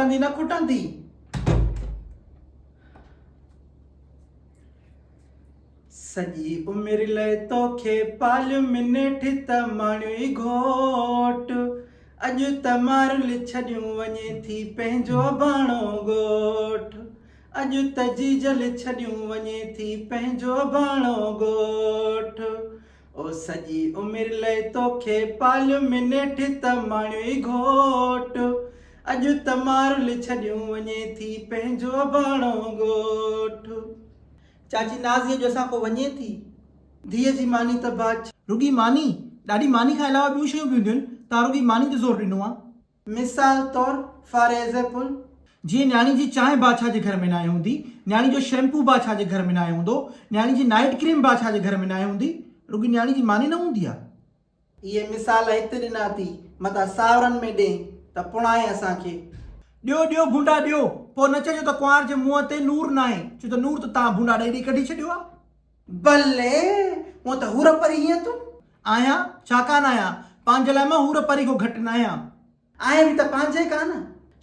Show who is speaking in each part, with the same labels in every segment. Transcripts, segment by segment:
Speaker 1: खटंदी न खुटंदी। सॼी उमिरि लाइ तोखे पालियो मिनेठ त माण्हू घोट, अॼु त मारुल छॾियूं वञे थी पंहिंजो भाणो ॻोठ, अॼु त जीजल छॾियूं वञे थी पंहिंजो भाणो ॻोठ। ओ सॼी उमिरि लाइ तोखे पालियो मिनेठ त माण्हू घोट, अॼु त मारुल छॾियूं वञे थी पंहिंजो भाणो ॻोठ। चाची नाज़ीअ जो असां को वञे थी, धीअ जी मानी त बाच रुगी मानी, ॾाढी मानी खां अलावा ॿियूं शयूं बि हूंदियूं आहिनि, तव्हां रुगी मानी ते ज़ोर ॾिनो आहे। मिसाल तौरु फॉर एग्ज़ाम्पल, जीअं न्याणी जी चांहि बादशाह जे घर में न आहे हूंदी, न्याणी जो शैम्पू बादशाह जे घर में न आहे हूंदो, न्याणी जी नाइट क्रीम बादशाह जे घर में न आहे हूंदी, रुगी न्याणी जी मानी न हूंदी आहे। इहे मिसाल हिते ॾिना थी, मथां सावरनि में ॾे त पुणाए असांखे। ॾियो ॾियो भूंडा ॾियो, पोइ न चइजो त कुंवार जे मुंहं ते नूर न आहे, छो त नूर त तव्हां भूंडा ॾेई ॾेई कढी छॾियो आहे। भले हूअं त हूर परी हीअं तूं आहियां, छा कान आहियां, पंहिंजे लाइ मां हूर परी को घटि न आहियां, आहियां बि त पंहिंजे कान।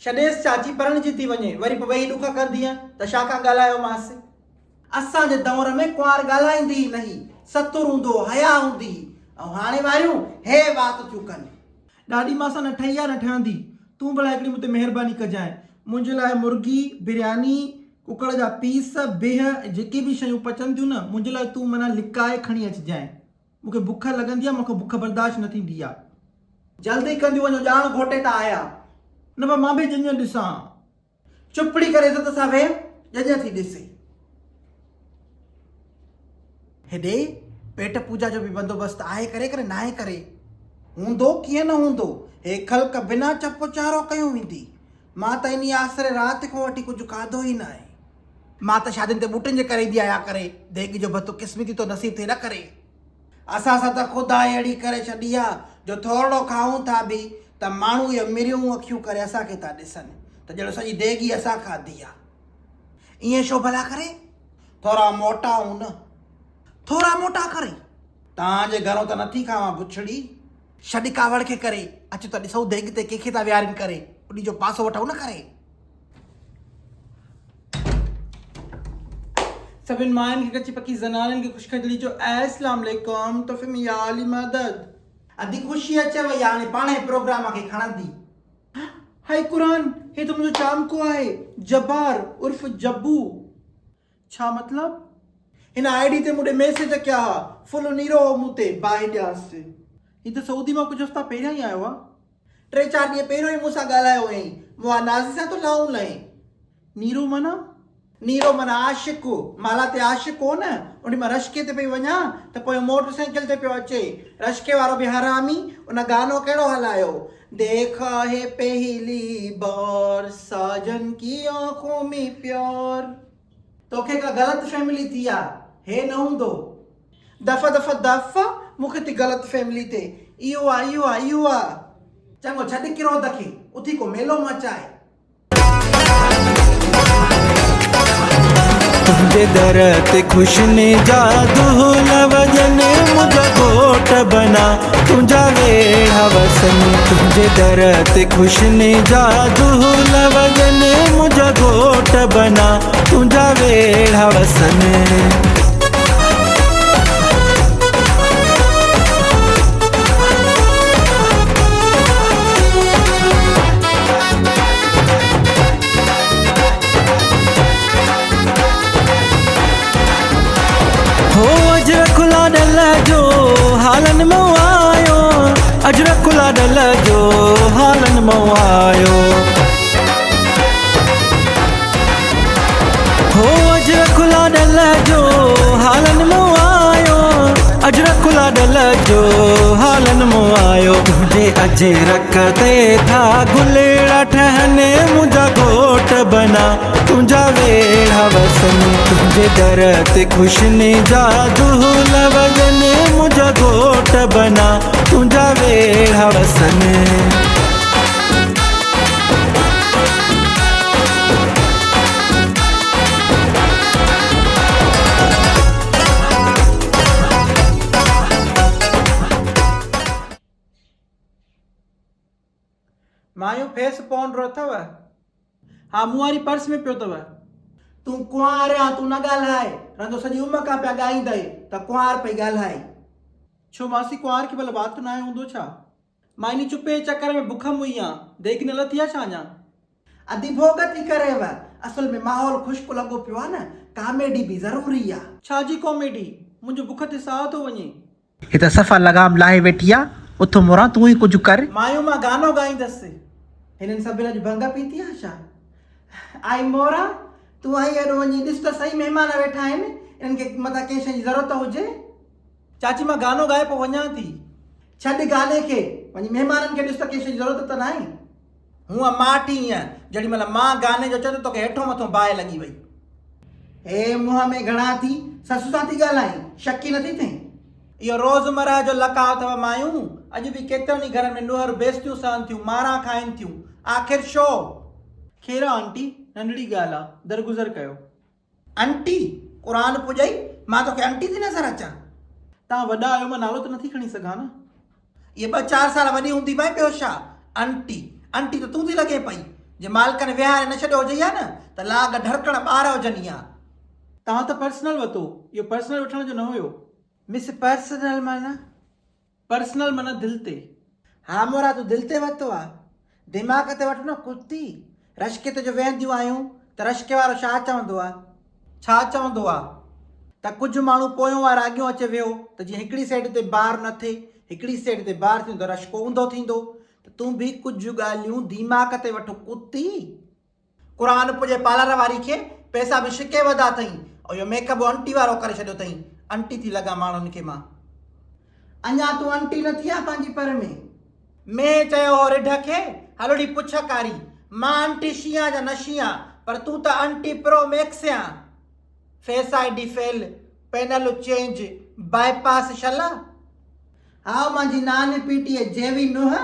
Speaker 1: छॾेसि चाची परणजी थी वञे, वरी पोइ वेही ॾुख कंदी त छा कान ॻाल्हायोमांसि। असांजे दौर में कुंवार ॻाल्हाईंदी ई नहीं, सतुर हूंदो, हया हूंदी, ऐं हाणे वारियूं हे वात थियूं कनि। ॾाढी मां सां न ठही आहे न ठहंदी, तूं भला हिकिड़ी मूं ते महिरबानी कजांइ, मुंहिंजे लाइ मुर्गी बिरयानी, कुकड़ जा पीस, बिह, जेके बि शयूं पचनि थियूं न, मुंहिंजे लाइ तूं माना लिकाए खणी अचिजांइ। मूंखे बुख लॻंदी आहे, मूंखे बुख बर्दाश्त न थींदी आहे। जल्दी कंदियूं वञो, ॼाण घोटे था आया, न पर मां बि जंज ॾिसां। चुपड़ी करे इज़त सां वेह, जंज थी ॾिसे। हेॾे पेट पूजा जो बि बंदोबस्तु आहे करे करे नाहे करे, हूंदो कीअं न हूंदो, हे ख़ल्क़ बिना चप चारो कयूं वेंदी। मां त इन आसरे राति खां वठी कुझु खाधो ई न आहे। मां त शादियुनि ते ॿूटनि जे करे ईंदी आहियां करे, देॻ जो भतो क़िस्मती तो नसीब थिए न करे। असां सां त ख़ुदा अहिड़ी करे छॾी आहे, जो थोरो खाऊं था बि त माण्हू इहे मिरियूं अखियूं करे असांखे था ॾिसनि, त ॼणो सॼी देॻी असां खाधी आहे। ईअं छो भला करे, थोरा मोटा हूं न, थोरा मोटा करे। तव्हांजे घरों त नथी खावां बुछड़ी, छॾ कावड़ खे करे, अचो त ॾिसूं देॻ ते कंहिंखे था विहारनि करे, उन जो पासो वठूं न करे। सभिनि माइनि खे कची पकी ज़नाननि खे ख़ुशख़बरी जो अस्सलाम वालेकुम, तोहफ़े में या अली मदद। अधी ख़ुशी अचेव या हाणे पाणे प्रोग्राम खे खणंदी। हाय क़ुरान, हे त मुंहिंजो चामको आहे, जब्बार उर्फ जब्बू। छा मतिलब? हिन आईडी ते मूं ॾे मैसेज कया हा, फुल नीरो हो मूं ते, बाहि ॾियासि। हीअ त सऊदी मां कुझु हफ़्ता पहिरियां ई आयो आहे, 3-4 ॾींहं पहिरियों ई मूंसां ॻाल्हायो हुयईं, मूं नाज़ी सां तो लाऊं लहे। नीरो माना? नीरो माना आशिक़, माला ते आशिक़ हो न, उन मां रश्के ते पई वञा त पोइ मोटरसाइकिल ते पियो अचे, रश्के वारो बि हरामी, उन गानो कहिड़ो हलायो, देखा है पहली बार साजन की आंखों में प्यार। तोखे का ग़लत फैमिली थी आहे, हे न हूंदो। दफ़ा दफ़ा दफ़ा मूंखे थी ग़लत फैमिली ते, इहो आहे इहो आहे इहो आहे। चङो छॾ किरोध खे, उथी को मेलो मचाए।
Speaker 2: तुंहिंजे दर ते ख़ुशने जादू लवजने मुंहिंजा घोट बना, तुंहिंजा वेड़ा वसन। तुंहिंजे दर ते ख़ुशने जादू लवजने मुंहिंजा घोट बना, तुंहिंजा वेड़ा वसन। हालन मो आयो, अजर खुला डल जो हालन मो आयो, हो अजर खुला डल जो हालन मो आयो, अजर खुला डल जो हालन मो आयो। तुझे अजरक ते था गुलेड़ा ठहने मुंहिंजा घोट बना, तुंहिंजा वेड़ा वसन। तुंहिंजे दर ते ख़ुशने जादू लवजने मुंहिंजा घोट बना, तुंहिंजा वेड़ा वसन।
Speaker 1: मायूं फेस पाउडर अथव? हा मूं वारी पर्स में पियो अथव। तूं कुंवार आहियां, तूं न ॻाल्हाए, रंदो सॼी उमिरि खां पिया ॻाईंदई त कुंवार पई ॻाल्हाए। छो मासी, कुंवार खे भला बात न आहे हूंदो छा? मां इन चुपे जे चकर में बुख मुई आहियां, देख न लथी आहे छा अञा? अधी भोग थी करेव, असल में माहौल खुश्क लॻो पियो आहे न, कॉमेडी बि ज़रूरी आहे। छा जी कॉमेडी? मुंहिंजो बुख ते साह थो वञे।
Speaker 3: हे त सफ़ा लगाम लाहे वेठी आहे, उथो मोरा तूं ई कुझु कर।
Speaker 1: मायूं मां गानो ॻाईंदसि, हिननि सभिनि अॼु भंग पीती आहे छा? आई मोरा, तूं आई हेॾो वञी ॾिस त सही महिमान वेठा आहिनि, इन्हनि खे मथां कंहिं शइ जी ज़रूरत हुजे। चाची मां गानो ॻाए पोइ वञां थी। छॾ गाने खे, वञी महिमाननि खे ॾिस त कंहिं शइ जी ज़रूरत त न आहे। हूअं माठी ईअं जेॾी महिल मां गाने जो चयो तोखे हेठो मथो बाहि लॻी वई। हे मुंहं में घणा थी ससु सां थी ॻाल्हाई, शकी नथी थिए। इहो रोज़मर्रा जो लका अथव मायूं। अॼु बि केतिरनि ई घरनि में नुंहर बेइज़तियूं सहन थियूं, मारा खाइनि थियूं। आख़िर छो? खेर आंटी, नंढड़ी ॻाल्हि आहे, दरगुज़र कयो। आंटी क़ुरान पुॼई, मां तोखे आंटी थी नज़र अचां? तव्हां वॾा आहियो, मां नालो त नथी खणी सघां न। इहे 2-4 साल वॾी हूंदी भाई, ॿियो छा? आंटी आंटी त तूं थी लॻे पई। जे मालिकनि विहारे न छॾियो हुजे हा न त लाग ढरकण ॿार हुजनि हा। तव्हां त पर्सनल वरितो, इहो पर्सनल वठण जो न हुयो। मिस पर्सनल माना? पर्सनल माना दिलि ते। हा मोरा, तूं दिलि ते वरितो आहे, दिमाग़ ते वठो न कुती। रश्के ते जो वेहंदियूं आहियूं त रश्के वारो छा चवंदो आहे? छा चवंदो आहे? त कुझु माण्हू पोयों वारो अॻियों अचे वियो त जीअं हिकिड़ी साइड ते बार न थिए, हिकिड़ी साइड ते बार थींदो, रश्को ऊंधो थींदो। त तूं बि कुझु ॻाल्हियूं दिमाग़ ते वठो कुती। क़ुरान पुॼे पार्लर वारी खे पैसा बि शिके वधा अथई, ऐं इहो मेकअप आंटी वारो करे छॾियो अथई। आंटी थी लॻा माण्हुनि खे मां। अञा तूं आंटी न थी आहे पंहिंजी पर में चयो हो रिढ खे, हलोड़ी पुछ कारी, मां आंटी शीयां जा न शीयां, पर तूं त आंटी प्रो मैक्स आं। Face ID fail, panel change, bypass छला। हा मुंहिंजी नानी पीटीए जेवी नुंह।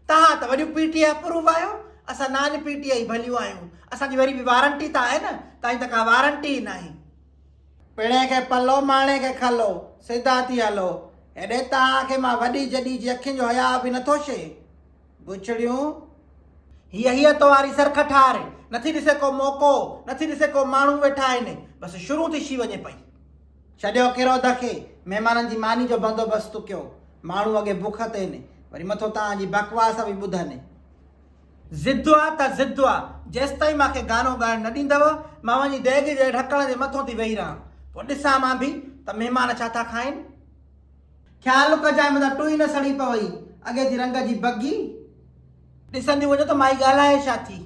Speaker 1: तव्हां त वॾियूं पीटीए अप्रूव आहियो, असां नानी पीटीए ई भलियूं आहियूं। असांजी वरी बि वारंटी त आहे न, तव्हांजी त का वारंटी ई न आहे। पिणे खे पलो, माणे खे खलो, सिधा थी हलो। हेॾे तव्हांखे मां वॾी जॾी जी अखियुनि जो हया बि नथो छे। बुछड़ियूं हीअ तो वारी सरख ठार, नथी ॾिसे को मौक़ो, नथी ॾिसे को माण्हू वेठा आहिनि, बसि शुरू थी शी वञे पई। छॾियो किरोध खे, महिमाननि जी मानी जो बंदोबस्तु कयो। माण्हू अॻे बुख ते आहिनि, वरी मथो तव्हांजी बकवास बि ॿुधनि। ज़िद आहे त ज़िद आहे, जेसि ताईं मूंखे गानो ॻाइण न ॾींदव, मां वञी देॻ जे ढकण जे मथां थी वेही रहां, पोइ ॾिसां मां बि त महिमान छा था खाइनि। ख़्यालु कजांइ मथां टुई न सड़ी पवई, अॻे जी रंग जी बगी। ॾिसंदी वञो त माई ॻाल्हाए छा थी।